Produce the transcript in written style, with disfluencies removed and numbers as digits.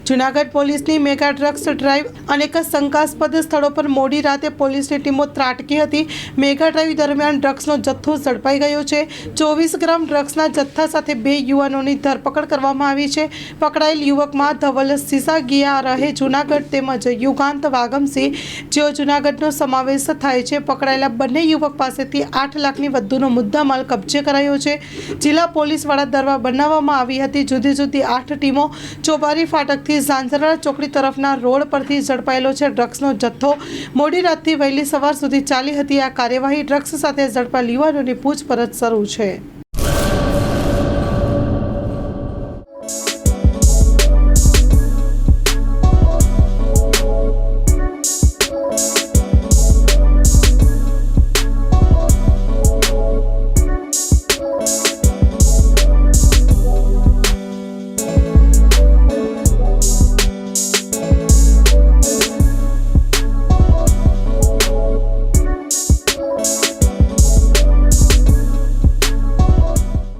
જૂનાગઢ પોલીસની mega drugs drive અનેક શંકાસ્પદ સ્થળો પર મોડી રાતે પોલીસની ટીમો ત્રાટકી હતી। મેગા ડ્રાઈવ દરમિયાન ડ્રગ્સનો જથ્થો ઝડપાઈ ગયો છે। 24 ગ્રામ ડ્રગ્સના જથ્થા સાથે 2 યુવાનોની ધરપકડ કરવામાં આવી છે। પકડાયેલ યુવકમાં ધવલ સિસાગિયા રહે જૂનાગઢ તેમજ યુગાંત વાગમસિંહ જેઓ જૂનાગઢનો સમાવેશ થાય છે। પકડાયેલા બંને યુવક પાસેથી 8 લાખની વધુનો મુદ્દામાલ કબજે કરાયો છે। જિલ્લા પોલીસ વડા દ્વારા બનાવવામાં આવી હતી। જુદી જુદી 8 ટીમો ચોબારી ફાટકથી ઝાંઝરા ચોકડી તરફના રોડ પરથી ઝડપાયેલો છે। ડ્રગ્સનો જથ્થો મોડી રાતથી વહેલી સવાર સુધી ચાલી હતી। આ કાર્યવાહી ડ્રગ્સ સાથે ઝડપાયેલ યુવાનોની પૂછપરછ શરૂ છે।